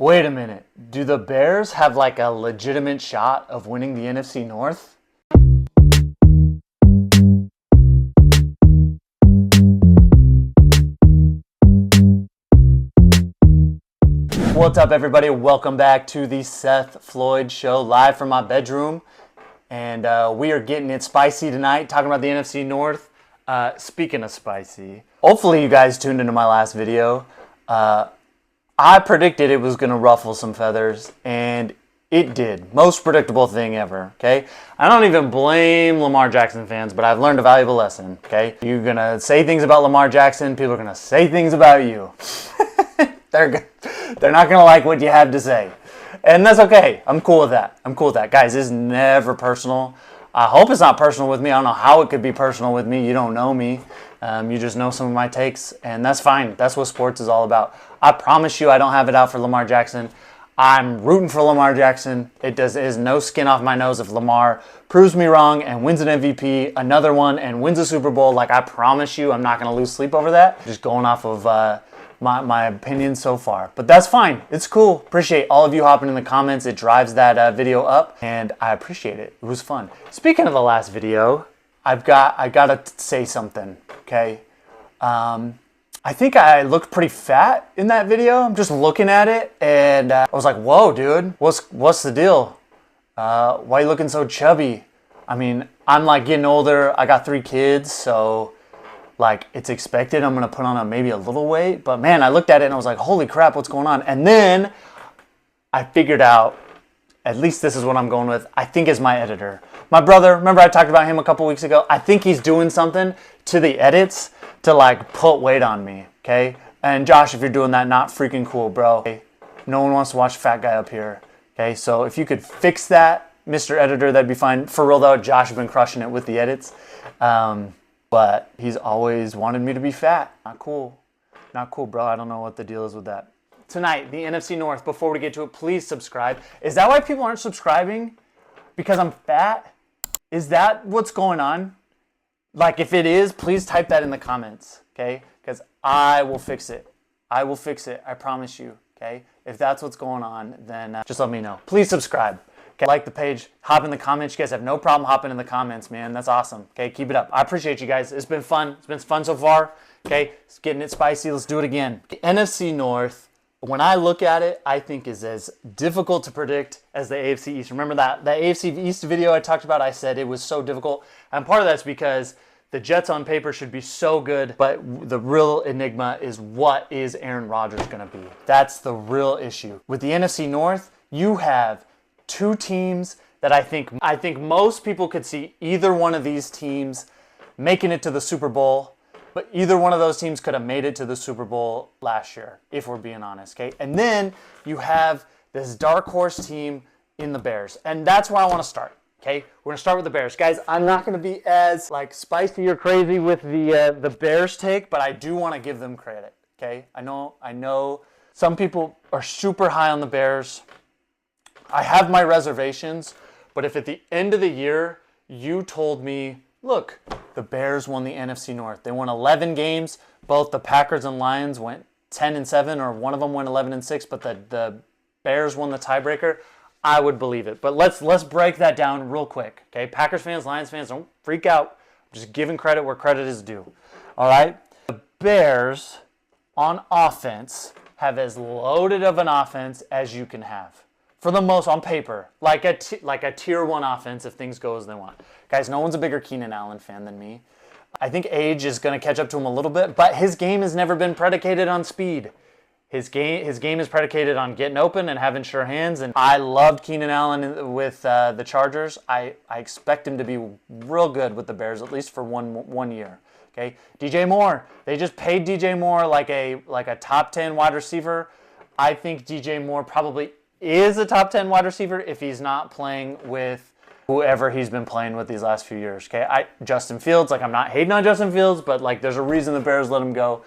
Wait a minute. Do the Bears have like a legitimate shot of winning the NFC North? What's up, everybody? Welcome back to the Seth Floyd Show, live from my bedroom. And we are getting it spicy tonight, talking about the NFC North. Speaking of spicy, hopefully you guys tuned into my last video. I predicted it was going to ruffle some feathers, and it did. Most predictable thing ever, okay? I don't even blame Lamar Jackson fans, but I've learned a valuable lesson, okay? You're going to say things about Lamar Jackson, people are going to say things about you. They're not going to like what you have to say. And that's okay. I'm cool with that. Guys, this is never personal. I hope it's not personal with me. I don't know how it could be personal with me. You don't know me. You just know some of my takes, and that's fine. That's what sports is all about. I promise you I don't have it out for Lamar Jackson. I'm rooting for Lamar Jackson. It is no skin off my nose if Lamar proves me wrong and wins an MVP, another one, and wins a Super Bowl. Like, I promise you I'm not going to lose sleep over that. Just going off of my opinion so far. But that's fine. It's cool. Appreciate all of you hopping in the comments. It drives that video up, and I appreciate it. It was fun. Speaking of the last video, I gotta say something, okay? I think I looked pretty fat in that video. I'm just looking at it, and I was like, whoa, dude, what's the deal? Why are you looking so chubby? I mean, I'm like getting older. I got 3 kids, so like it's expected I'm gonna put on maybe a little weight. But man, I looked at it and I was like, holy crap, what's going on? And then I figured out, at least this is what I'm going with, I think is my editor. My brother, remember I talked about him a couple weeks ago? I think he's doing something to the edits to like put weight on me, okay? And Josh, if you're doing that, not freaking cool, bro. Okay? No one wants to watch fat guy up here, okay? So if you could fix that, Mr. Editor, that'd be fine. For real though, Josh has been crushing it with the edits. But he's always wanted me to be fat. Not cool, bro. I don't know what the deal is with that. Tonight, the NFC North, before we get to it, please subscribe. Is that why people aren't subscribing? Because I'm fat? Is that what's going on? Like, if it is, please type that in the comments, okay? Because I will fix it. I will fix it. I promise you, okay? If that's what's going on, then just let me know. Please subscribe. Okay? Like the page. Hop in the comments. You guys have no problem hopping in the comments, man. That's awesome. Okay? Keep it up. I appreciate you guys. It's been fun. It's been fun so far. Okay? It's getting it spicy. Let's do it again. The NFC North, when I look at it, I think is as difficult to predict as the AFC East. Remember that AFC East video I talked about? I said it was so difficult. And part of that's because the Jets on paper should be so good, but the real enigma is what is Aaron Rodgers going to be? That's the real issue. With the NFC North, you have 2 teams that I think most people could see either one of these teams making it to the Super Bowl. But either one of those teams could have made it to the Super Bowl last year, if we're being honest, okay? And then you have this dark horse team in the Bears. And that's where I want to start, okay? We're going to start with the Bears. Guys, I'm not going to be as like spicy or crazy with the Bears take, but I do want to give them credit, okay? I know some people are super high on the Bears. I have my reservations, but if at the end of the year you told me, look, the Bears won the NFC North. They won 11 games. Both the Packers and Lions went 10-7, or one of them went 11-6, but the Bears won the tiebreaker. I would believe it. But let's break that down real quick. Okay, Packers fans, Lions fans, don't freak out. I'm just giving credit where credit is due. All right? The Bears on offense have as loaded of an offense as you can have. For the most, on paper, like a tier 1 offense if things go as they want. Guys, no one's a bigger Keenan Allen fan than me. I think age is going to catch up to him a little bit, but his game has never been predicated on speed. His game is predicated on getting open and having sure hands, and I loved Keenan Allen with the Chargers. I expect him to be real good with the Bears, at least for one year. Okay, DJ Moore, they just paid DJ Moore like a top 10 wide receiver. I think DJ Moore probably is a top 10 wide receiver if he's not playing with whoever he's been playing with these last few years. Okay, Justin Fields, like I'm not hating on Justin Fields, but like there's a reason the Bears let him go.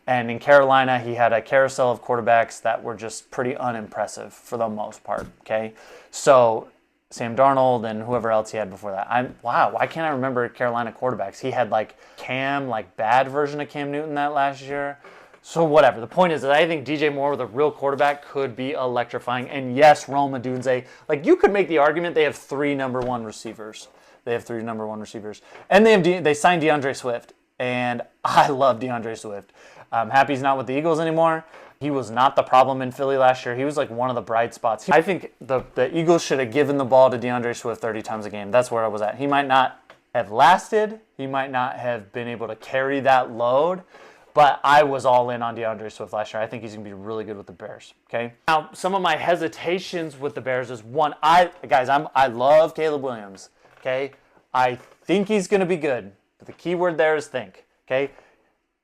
And in Carolina, he had a carousel of quarterbacks that were just pretty unimpressive for the most part. Okay, so Sam Darnold and whoever else he had before that. Wow, why can't I remember Carolina quarterbacks? He had like bad version of Cam Newton that last year. So whatever. The point is that I think DJ Moore with a real quarterback could be electrifying. And yes, Rome Odunze. Like, you could make the argument they have 3 number 1 receivers. And they signed DeAndre Swift. And I love DeAndre Swift. I'm happy he's not with the Eagles anymore. He was not the problem in Philly last year. He was like one of the bright spots. I think the Eagles should have given the ball to DeAndre Swift 30 times a game. That's where I was at. He might not have lasted. He might not have been able to carry that load. But I was all in on DeAndre Swift last year. I think he's going to be really good with the Bears. Okay. Now, some of my hesitations with the Bears is one. I love Caleb Williams. Okay. I think he's going to be good. But the key word there is think. Okay.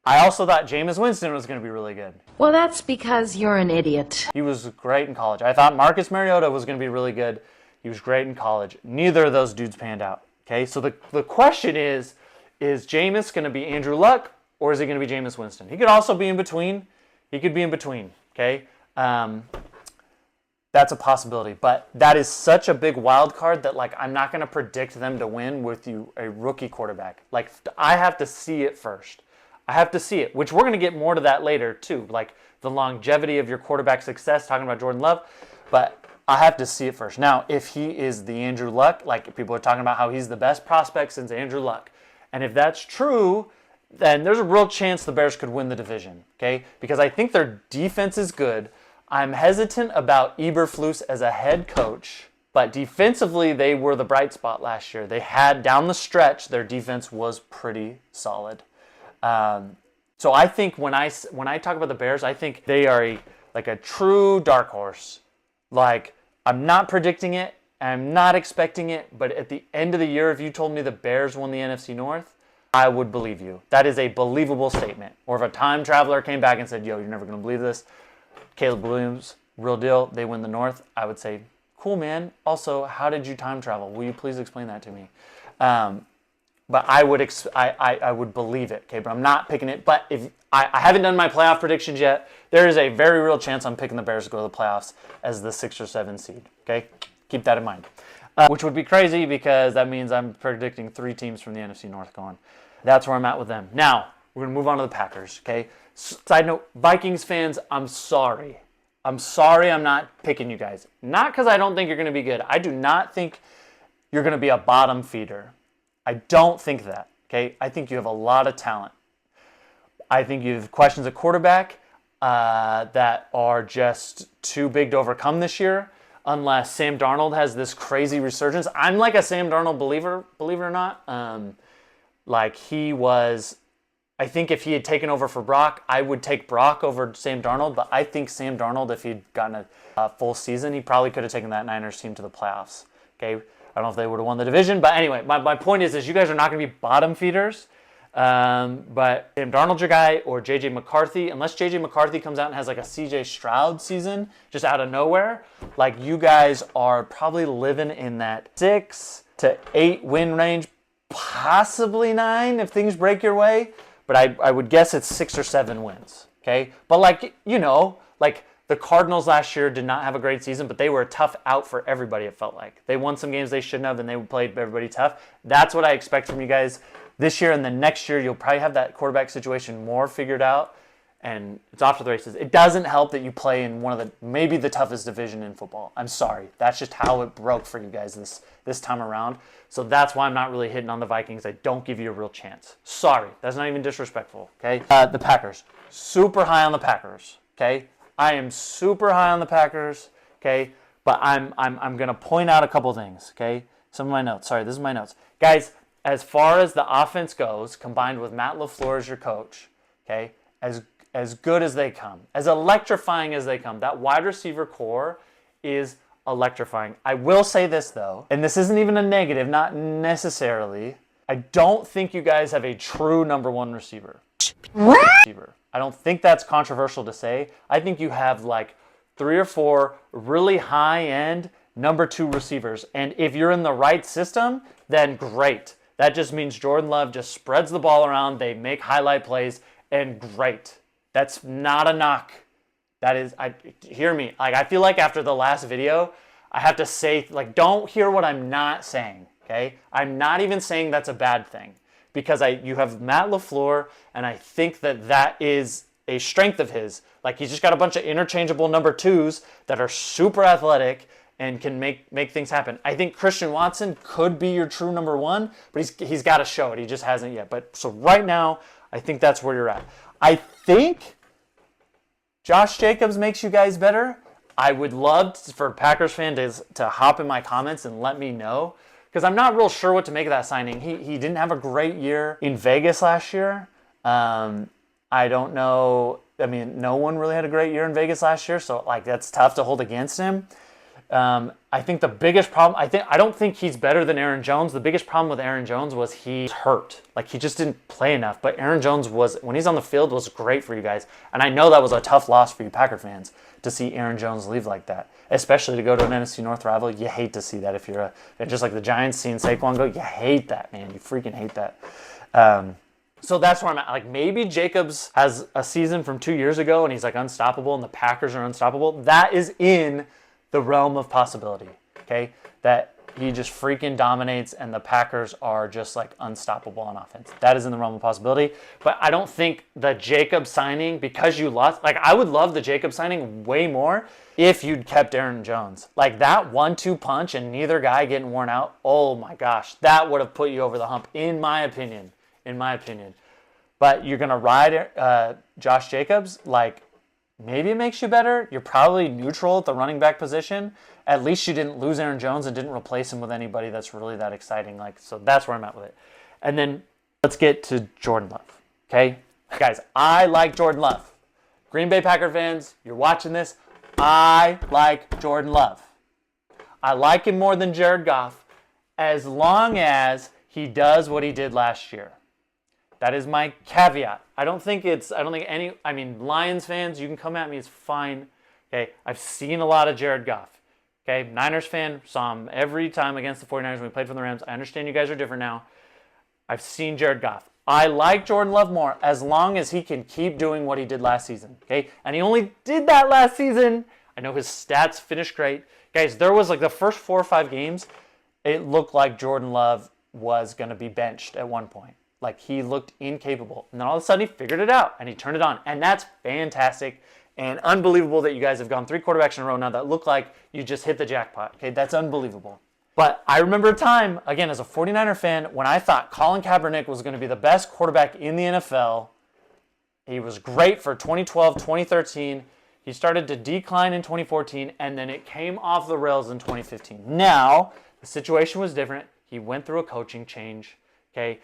I also thought Jameis Winston was going to be really good. Well, that's because you're an idiot. He was great in college. I thought Marcus Mariota was going to be really good. He was great in college. Neither of those dudes panned out. Okay. So the question is Jameis going to be Andrew Luck? Or is he going to be Jameis Winston? He could also be in between. He could be in between, okay? That's a possibility. But that is such a big wild card that, like, I'm not going to predict them to win with a rookie quarterback. Like, I have to see it first. I have to see it, which we're going to get more to that later, too. Like, the longevity of your quarterback success, talking about Jordan Love. But I have to see it first. Now, if he is the Andrew Luck, like, people are talking about how he's the best prospect since Andrew Luck. And if that's true, then there's a real chance the Bears could win the division, okay? Because I think their defense is good. I'm hesitant about Eberflus as a head coach, but defensively, they were the bright spot last year. They had, down the stretch, their defense was pretty solid. So I think when I talk about the Bears, I think they are a true dark horse. Like, I'm not predicting it, I'm not expecting it, but at the end of the year, if you told me the Bears won the NFC North, I would believe you. That is a believable statement. Or if a time traveler came back and said, yo, you're never going to believe this. Caleb Williams, real deal, they win the North. I would say, cool, man. Also, how did you time travel? Will you please explain that to me? But I would believe it, okay? But I'm not picking it. But if I haven't done my playoff predictions yet, there is a very real chance I'm picking the Bears to go to the playoffs as the 6 or 7 seed, okay? Keep that in mind. Which would be crazy because that means I'm predicting 3 teams from the NFC North going. That's where I'm at with them. Now, we're going to move on to the Packers, okay? Side note, Vikings fans, I'm sorry. I'm sorry I'm not picking you guys. Not because I don't think you're going to be good. I do not think you're going to be a bottom feeder. I don't think that, okay? I think you have a lot of talent. I think you have questions at quarterback that are just too big to overcome this year unless Sam Darnold has this crazy resurgence. I'm like a Sam Darnold believer, believe it or not. Like he was, I think if he had taken over for Brock, I would take Brock over Sam Darnold. But I think Sam Darnold, if he'd gotten a full season, he probably could have taken that Niners team to the playoffs. Okay, I don't know if they would have won the division. But anyway, my point is you guys are not going to be bottom feeders. But Sam Darnold's your guy or J.J. McCarthy. Unless J.J. McCarthy comes out and has like a C.J. Stroud season just out of nowhere, like you guys are probably living in that 6 to 8 win range. Possibly 9 if things break your way, but I would guess it's 6 or 7 wins, okay? But like the Cardinals last year did not have a great season, but they were a tough out for everybody, it felt like. They won some games they shouldn't have, and they played everybody tough. That's what I expect from you guys this year, and then next year you'll probably have that quarterback situation more figured out, and it's off to the races. It doesn't help that you play in one of maybe the toughest division in football. I'm sorry. That's just how it broke for you guys this time around. So that's why I'm not really hitting on the Vikings. I don't give you a real chance. Sorry. That's not even disrespectful, okay? The Packers. Super high on the Packers, okay? I am super high on the Packers, okay? But I'm going to point out a couple things, okay? Some of my notes. Sorry, this is my notes. Guys, as far as the offense goes, combined with Matt LaFleur as your coach, okay, as good as they come, as electrifying as they come, that wide receiver core is electrifying. I will say this, though, and this isn't even a negative, not necessarily. I don't think you guys have a true number 1 receiver. I don't think that's controversial to say. I think you have like 3 or 4 really high-end number 2 receivers. And if you're in the right system, then great. That just means Jordan Love just spreads the ball around, they make highlight plays, and great. That's not a knock. That is, hear me. Like, I feel like after the last video, I have to say, like, don't hear what I'm not saying, okay? I'm not even saying that's a bad thing because you have Matt LaFleur, and I think that is a strength of his. Like, he's just got a bunch of interchangeable number twos that are super athletic and can make things happen. I think Christian Watson could be your true number one, but he's got to show it. He just hasn't yet. But so right now, I think that's where you're at. I think Josh Jacobs makes you guys better. I would love for Packers fans to hop in my comments and let me know, because I'm not real sure what to make of that signing. He didn't have a great year in Vegas last year. I don't know. I mean, no one really had a great year in Vegas last year, so like that's tough to hold against him. I think the biggest problem, I don't think he's better than Aaron Jones. The biggest problem with Aaron Jones was he's hurt. Like, he just didn't play enough. But Aaron Jones when he's on the field, was great for you guys. And I know that was a tough loss for you Packer fans to see Aaron Jones leave like that, especially to go to an NFC North rival. You hate to see that if you're just like the Giants seeing Saquon go. You hate that, man. You freaking hate that. So that's where I'm at. Like, maybe Jacobs has a season from 2 years ago and he's like unstoppable and the Packers are unstoppable. That is in the realm of possibility, okay? That he just freaking dominates and the Packers are just like unstoppable on offense. That is in the realm of possibility. But I don't think the Jacobs signing, because you lost, like, I would love the Jacobs signing way more if you'd kept Aaron Jones. Like, that 1-2 punch and neither guy getting worn out, oh my gosh, that would have put you over the hump, in my opinion. But you're going to ride Josh Jacobs, like, maybe it makes you better. You're probably neutral at the running back position. At least you didn't lose Aaron Jones and didn't replace him with anybody that's really that exciting. Like, so that's where I'm at with it. And then let's get to Jordan Love, okay? Guys, I like Jordan Love. Green Bay Packer fans, you're watching this. I like Jordan Love. I like him more than Jared Goff as long as he does what he did last year. That is my caveat. I don't think Lions fans, you can come at me, it's fine. Okay, I've seen a lot of Jared Goff. Okay, Niners fan, saw him every time against the 49ers when we played for the Rams. I understand you guys are different now. I've seen Jared Goff. I like Jordan Love more as long as he can keep doing what he did last season. Okay, and he only did that last season. I know his stats finished great. Guys, there was like the first 4 or 5 games, it looked like Jordan Love was going to be benched at one point. Like, he looked incapable. And then all of a sudden he figured it out and he turned it on. And that's fantastic and unbelievable that you guys have gone 3 quarterbacks in a row now that look like you just hit the jackpot. Okay, that's unbelievable. But I remember a time, again, as a 49er fan, when I thought Colin Kaepernick was going to be the best quarterback in the NFL. He was great for 2012, 2013. He started to decline in 2014, and then it came off the rails in 2015. Now, the situation was different. He went through a coaching change, okay?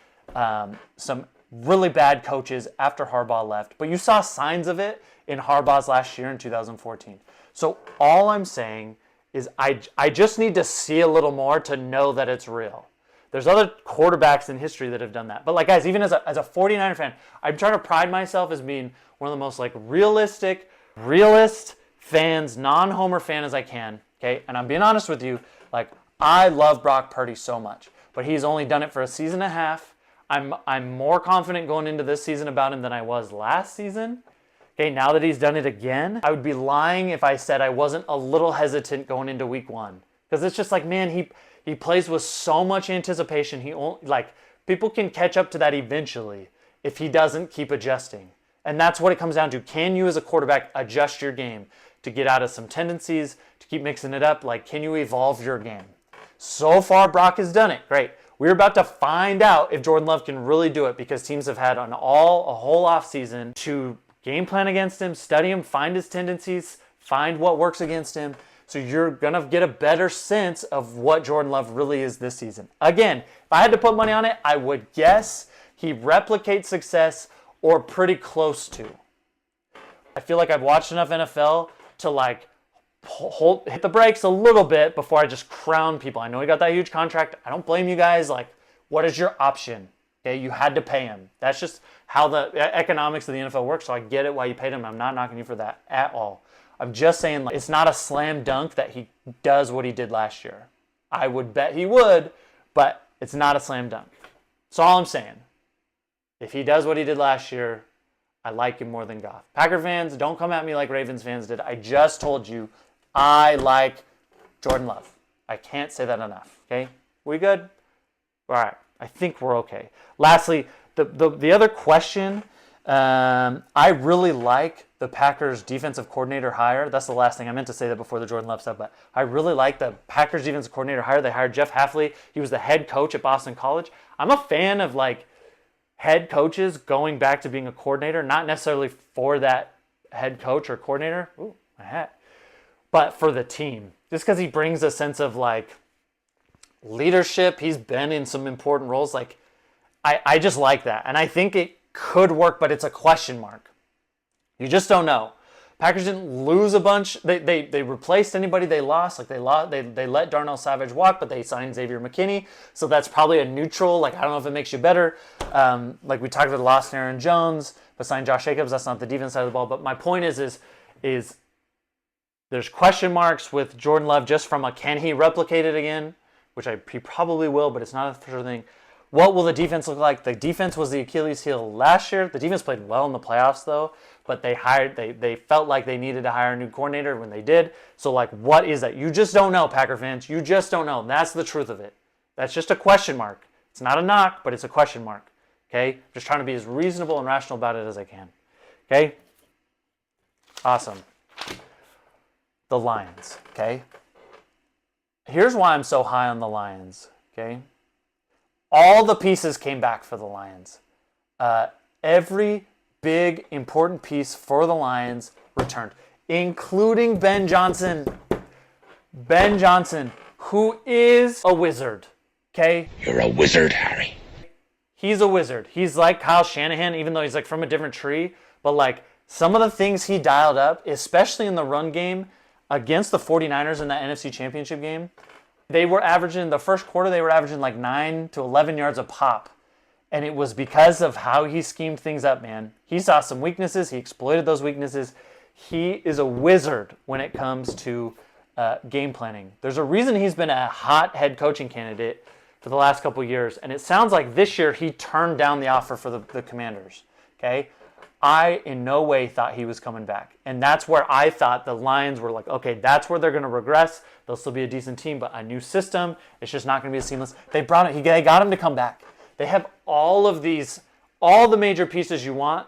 Some really bad coaches after Harbaugh left, but you saw signs of it in Harbaugh's last year in 2014. So all I'm saying is I just need to see a little more to know that it's real. There's other quarterbacks in history that have done that. But like, guys, even as a 49er fan, I'm trying to pride myself as being one of the most like realist fans, non-homer fan as I can, okay? And I'm being honest with you, like, I love Brock Purdy so much, but he's only done it for a season and a half. I'm more confident going into this season about him than I was last season. Okay, now that he's done it again, I would be lying if I said I wasn't a little hesitant going into week 1. Because it's just like, man, he plays with so much anticipation. People can catch up to that eventually if he doesn't keep adjusting. And that's what it comes down to. Can you as a quarterback adjust your game to get out of some tendencies, to keep mixing it up? Like, can you evolve your game? So far, Brock has done it. Great. We're about to find out if Jordan Love can really do it, because teams have had a whole offseason to game plan against him, study him, find his tendencies, find what works against him. So you're going to get a better sense of what Jordan Love really is this season. Again, if I had to put money on it, I would guess he replicates success or pretty close to. I feel like I've watched enough NFL to like hit the brakes a little bit before I just crown people. I know he got that huge contract. I don't blame you guys. Like, what is your option? Okay, you had to pay him. That's just how the economics of the NFL works. So I get it why you paid him. I'm not knocking you for that at all. I'm just saying, like, it's not a slam dunk that he does what he did last year. I would bet he would, but it's not a slam dunk. That's all I'm saying. If he does what he did last year, I like him more than Goff. Packer fans, don't come at me like Ravens fans did. I just told you I like Jordan Love. I can't say that enough, okay? We good? All right. I think we're okay. Lastly, the other question I really like the Packers defensive coordinator hire. That's the last thing I meant to say that before the Jordan Love stuff, but I really like the Packers defensive coordinator hire. They hired Jeff Hafley. He was the head coach at Boston College. I'm a fan of like head coaches going back to being a coordinator, not necessarily for that head coach or coordinator. Ooh, my hat. But for the team. Just because he brings a sense of like leadership. He's been in some important roles. Like I just like that. And I think it could work, but it's a question mark. You just don't know. Packers didn't lose a bunch. They replaced anybody they lost. Like they let Darnell Savage walk, but they signed Xavier McKinney. So that's probably a neutral. Like I don't know if it makes you better. Like we talked about, lost Aaron Jones, but signed Josh Jacobs. That's not the defense side of the ball. But my point is there's question marks with Jordan Love just from a can he replicate it again, which he probably will, but it's not a for sure thing. What will the defense look like? The defense was the Achilles heel last year. The defense played well in the playoffs though, but they felt like they needed to hire a new coordinator when they did. So like, what is that? You just don't know, Packer fans. You just don't know. That's the truth of it. That's just a question mark. It's not a knock, but it's a question mark. Okay? Just trying to be as reasonable and rational about it as I can. Okay? Awesome. The Lions. Okay? Here's why I'm so high on the Lions. Okay? All the pieces came back for the Lions. Every big, important piece for the Lions returned, including Ben Johnson. Ben Johnson, who is a wizard. Okay? You're a wizard, Harry. He's a wizard. He's like Kyle Shanahan, even though he's like from a different tree. But like some of the things he dialed up, especially in the run game against the 49ers in that NFC Championship game, they were averaging, the first quarter, they were averaging like 9 to 11 yards a pop. And it was because of how he schemed things up, man. He saw some weaknesses. He exploited those weaknesses. He is a wizard when it comes to game planning. There's a reason he's been a hot head coaching candidate for the last couple years. And it sounds like this year he turned down the offer for the Commanders. Okay? I in no way thought he was coming back. And that's where I thought the Lions were like, okay, that's where they're going to regress. They'll still be a decent team, but a new system. It's just not going to be as seamless. They got him to come back. They have all the major pieces you want.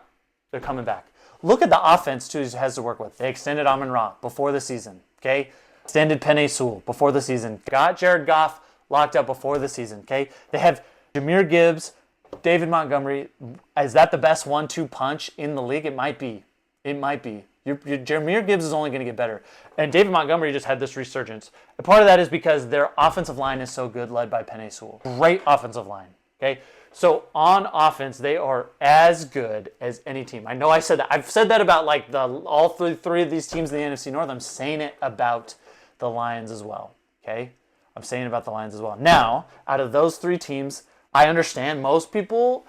They're coming back. Look at the offense, too, he has to work with. They extended Amon-Ra before the season. Okay? Extended Penei Sewell before the season. Got Jared Goff locked up before the season. Okay? They have Jahmyr Gibbs, David Montgomery. Is that the best 1-2 punch in the league? It might be. It might be. Jahmyr Gibbs is only going to get better. And David Montgomery just had this resurgence. And part of that is because their offensive line is so good, led by Penei Sewell. Great offensive line. Okay? So on offense, they are as good as any team. I know I said that. I've said that about like all three of these teams in the NFC North. I'm saying it about the Lions as well. Okay? I'm saying it about the Lions as well. Now, out of those three teams, I understand most people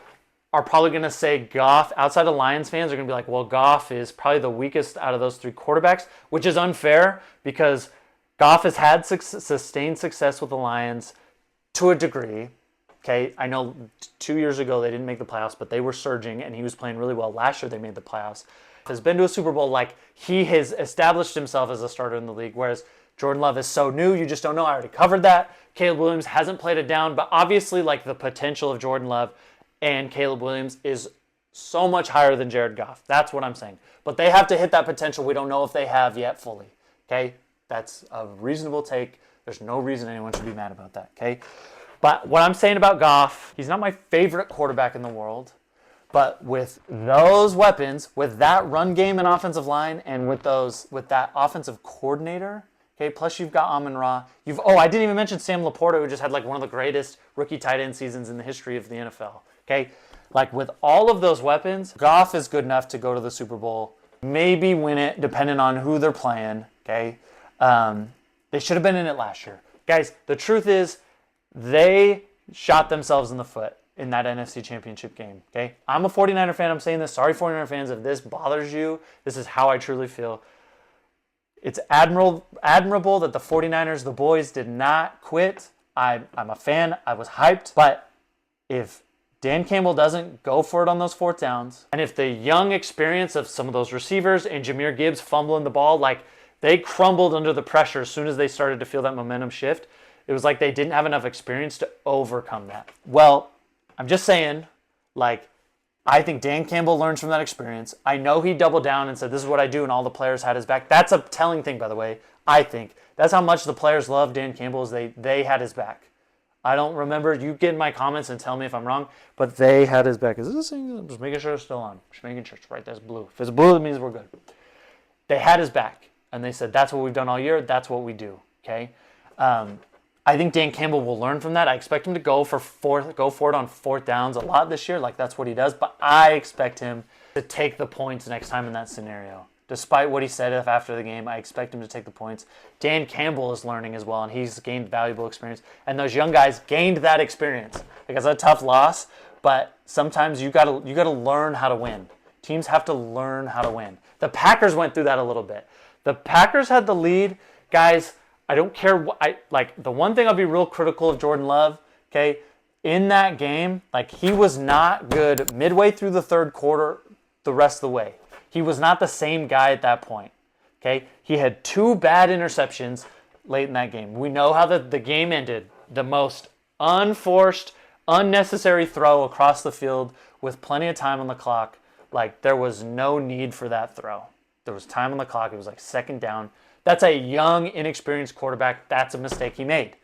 are probably going to say Goff, outside of Lions fans, are going to be like, well, Goff is probably the weakest out of those three quarterbacks, which is unfair because Goff has had sustained success with the Lions to a degree. Okay, I know 2 years ago they didn't make the playoffs, but they were surging and he was playing really well. Last year they made the playoffs. Has been to a Super Bowl, like he has established himself as a starter in the league, whereas Jordan Love is so new, you just don't know. I already covered that. Caleb Williams hasn't played it down, but obviously like the potential of Jordan Love and Caleb Williams is so much higher than Jared Goff. That's what I'm saying. But they have to hit that potential we don't know if they have yet fully. Okay? That's a reasonable take. There's no reason anyone should be mad about that. Okay? But what I'm saying about Goff, he's not my favorite quarterback in the world. But with those weapons, with that run game and offensive line, and with that offensive coordinator, okay, plus you've got Amon-Ra. I didn't even mention Sam Laporta, who just had like one of the greatest rookie tight end seasons in the history of the NFL. Okay? Like with all of those weapons, Goff is good enough to go to the Super Bowl, maybe win it, depending on who they're playing. Okay? They should have been in it last year. Guys, the truth is, they shot themselves in the foot in that NFC Championship game. Okay? I'm a 49er fan. I'm saying this. Sorry, 49er fans, if this bothers you. This is how I truly feel. It's admirable that the 49ers, the boys, did not quit. I'm a fan. I was hyped. But if Dan Campbell doesn't go for it on those fourth downs, and if the young experience of some of those receivers and Jahmyr Gibbs fumbling the ball, like they crumbled under the pressure as soon as they started to feel that momentum shift, it was like they didn't have enough experience to overcome that. Well, I'm just saying, like, I think Dan Campbell learns from that experience. I know he doubled down and said, this is what I do, and all the players had his back. That's a telling thing, by the way, I think. That's how much the players love Dan Campbell, is they had his back. I don't remember. You get in my comments and tell me if I'm wrong, but they had his back. Is this thing? I'm just making sure it's still on. Just making sure it's right. That's blue. If it's blue, it means we're good. They had his back, and they said, that's what we've done all year. That's what we do, okay? I think Dan Campbell will learn from that. I expect him to go for it on fourth downs a lot this year. Like, that's what he does. But I expect him to take the points next time in that scenario. Despite what he said after the game, I expect him to take the points. Dan Campbell is learning as well, and he's gained valuable experience. And those young guys gained that experience. Like, it's a tough loss, but sometimes you gotta learn how to win. Teams have to learn how to win. The Packers went through that a little bit. The Packers had the lead, guys. I don't care the one thing I'll be real critical of Jordan Love, okay? In that game, he was not good midway through the third quarter the rest of the way. He was not the same guy at that point, okay? He had 2 bad interceptions late in that game. We know how the game ended. The most unforced, unnecessary throw across the field with plenty of time on the clock. There was no need for that throw. There was time on the clock. It was second down. That's a young, inexperienced quarterback. That's a mistake he made.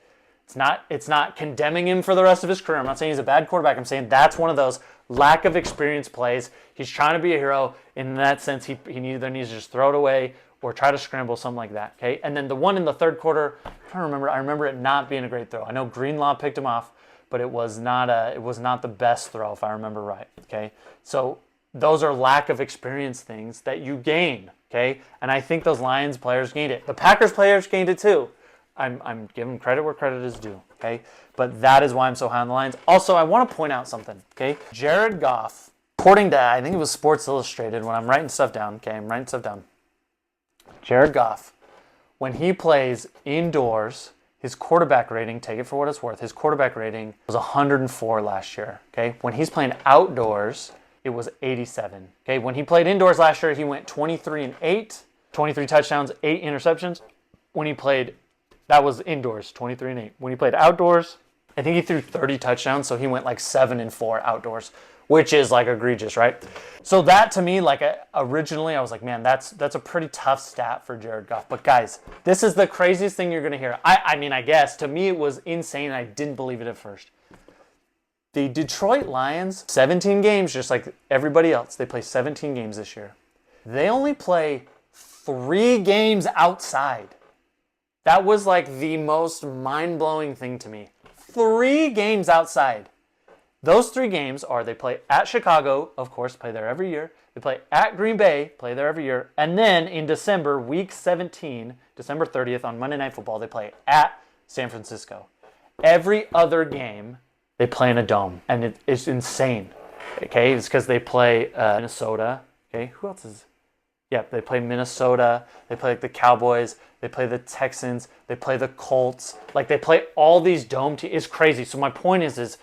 It's not condemning him for the rest of his career. I'm not saying he's a bad quarterback. I'm saying that's one of those lack of experience plays. He's trying to be a hero. In that sense, he either needs to just throw it away or try to scramble, something like that. Okay. And then the one in the third quarter, I'm trying to remember. I remember it not being a great throw. I know Greenlaw picked him off, but it was not the best throw, if I remember right. Okay. So those are lack of experience things that you gain. Okay, and I think those Lions players gained it. The Packers players gained it too. I'm giving credit where credit is due. Okay, but that is why I'm so high on the Lions. Also, I want to point out something. Okay, Jared Goff, according to I think it was Sports Illustrated. When I'm writing stuff down, okay, I'm writing stuff down. Jared Goff, when he plays indoors, his quarterback rating, take it for what it's worth, his quarterback rating was 104 last year. Okay, when he's playing outdoors, it was 87. Okay, when he played indoors last year, he went 23-8, 23 touchdowns, 8 interceptions. When he played, that was indoors, 23-8. When he played outdoors, I think he threw 30 touchdowns, so he went 7-4 outdoors, which is egregious, right? So that to me, originally I was like, man, that's a pretty tough stat for Jared Goff. But guys, this is the craziest thing you're gonna hear. I guess to me it was insane. I didn't believe it at first. The Detroit Lions, 17 games, just like everybody else. They play 17 games this year. They only play 3 games outside. That was the most mind-blowing thing to me. 3 games outside. Those 3 games are they play at Chicago, of course, play there every year. They play at Green Bay, play there every year. And then in December, week 17, December 30th on Monday Night Football, they play at San Francisco. Every other game, they play in a dome, and it's insane. Okay, it's because they play Minnesota. Okay, who else is? Yeah, they play Minnesota. They play the Cowboys. They play the Texans. They play the Colts. They play all these dome teams. It's crazy. So my point is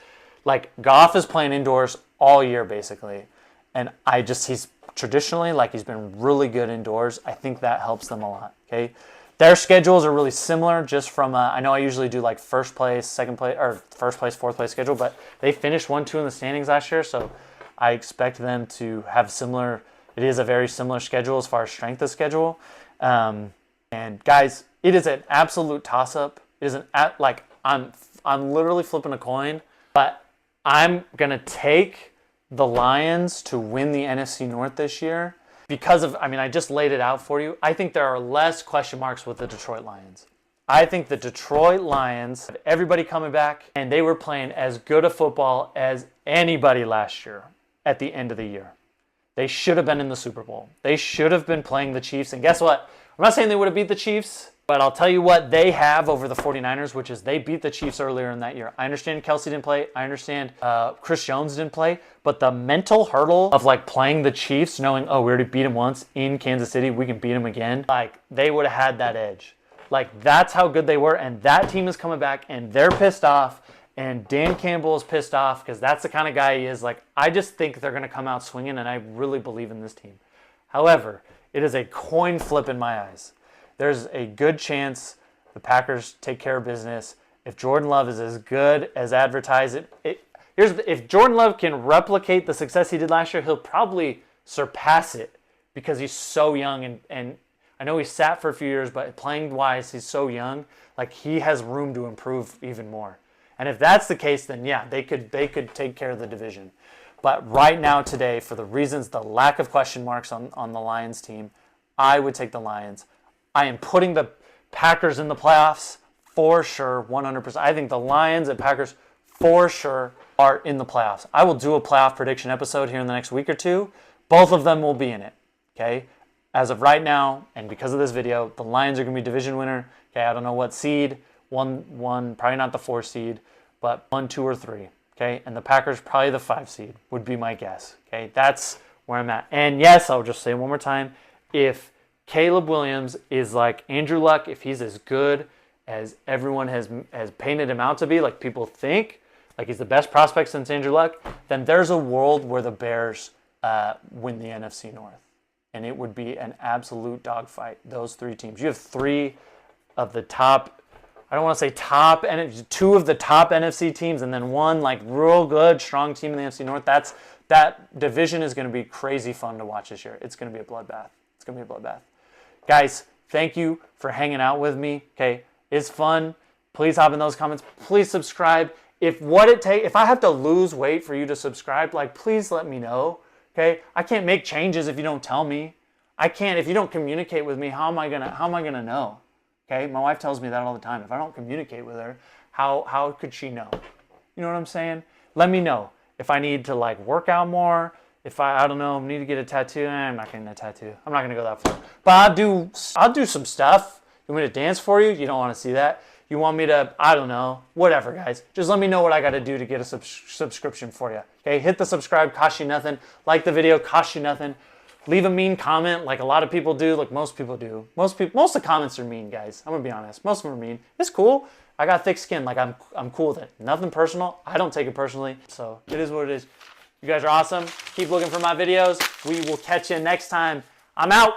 Goff is playing indoors all year basically, and he's traditionally he's been really good indoors. I think that helps them a lot. Okay. Their schedules are really similar just from, I know I usually do first place, second place, or first place, fourth place schedule, but they finished 1-2 in the standings last year, so I expect them to have it is a very similar schedule as far as strength of schedule. And guys, it is an absolute toss-up. It is I'm literally flipping a coin, but I'm going to take the Lions to win the NFC North this year. Because of, I just laid it out for you. I think there are less question marks with the Detroit Lions. I think the Detroit Lions had everybody coming back, and they were playing as good a football as anybody last year at the end of the year. They should have been in the Super Bowl. They should have been playing the Chiefs. And guess what? I'm not saying they would have beat the Chiefs, but I'll tell you what they have over the 49ers, which is they beat the Chiefs earlier in that year. I understand Kelsey didn't play. I understand Chris Jones didn't play. But the mental hurdle of playing the Chiefs, knowing, oh, we already beat them once in Kansas City, we can beat them again. They would have had that edge. That's how good they were. And that team is coming back, and they're pissed off. And Dan Campbell is pissed off because that's the kind of guy he is. I just think they're going to come out swinging, and I really believe in this team. However, it is a coin flip in my eyes. There's a good chance the Packers take care of business. If Jordan Love is as good as advertised, if Jordan Love can replicate the success he did last year, he'll probably surpass it because he's so young. And I know he sat for a few years, but playing wise, he's so young. Like, he has room to improve even more. And if that's the case, then yeah, they could take care of the division. But right now, today, for the reasons, the lack of question marks on the Lions team, I would take the Lions. I am putting the Packers in the playoffs for sure, 100%. I think the Lions and Packers for sure are in the playoffs. I will do a playoff prediction episode here in the next week or two. Both of them will be in it, okay? As of right now, and because of this video, the Lions are going to be division winner. Okay, I don't know what seed. One, probably not the 4 seed, but 1, 2, or 3. Okay, and the Packers probably the 5 seed would be my guess. Okay, that's where I'm at. And yes, I'll just say one more time, if Caleb Williams is like Andrew Luck, if he's as good as everyone has painted him out to be, like people think, like he's the best prospect since Andrew Luck, then there's a world where the Bears win the NFC North. And it would be an absolute dogfight, those 3 teams. You have 3 of the top, I don't want to say top, 2 of the top NFC teams, and then 1 like real good, strong team in the NFC North. That division is going to be crazy fun to watch this year. It's going to be a bloodbath. It's going to be a bloodbath. Guys, thank you for hanging out with me. Okay, it's fun. Please hop in those comments. Please subscribe. If I have to lose weight for you to subscribe, like please let me know. Okay, I can't make changes if you don't tell me. I can't if you don't communicate with me. How am I gonna know? Okay, my wife tells me that all the time. If I don't communicate with her, how could she know? You know what I'm saying? Let me know if I need to like work out more. If I don't know, need to get a tattoo. I'm not getting a tattoo. I'm not gonna go that far. But I'll do some stuff. You want me to dance for you? You don't want to see that. You want me to, I don't know, whatever, guys. Just let me know what I got to do to get a subscription for you. Okay, hit the subscribe, cost you nothing. Like the video, cost you nothing. Leave a mean comment like a lot of people do, like most people do. Most of the comments are mean, guys. I'm going to be honest. Most of them are mean. It's cool. I got thick skin. Like, I'm cool with it. Nothing personal. I don't take it personally. So it is what it is. You guys are awesome. Keep looking for my videos. We will catch you next time. I'm out.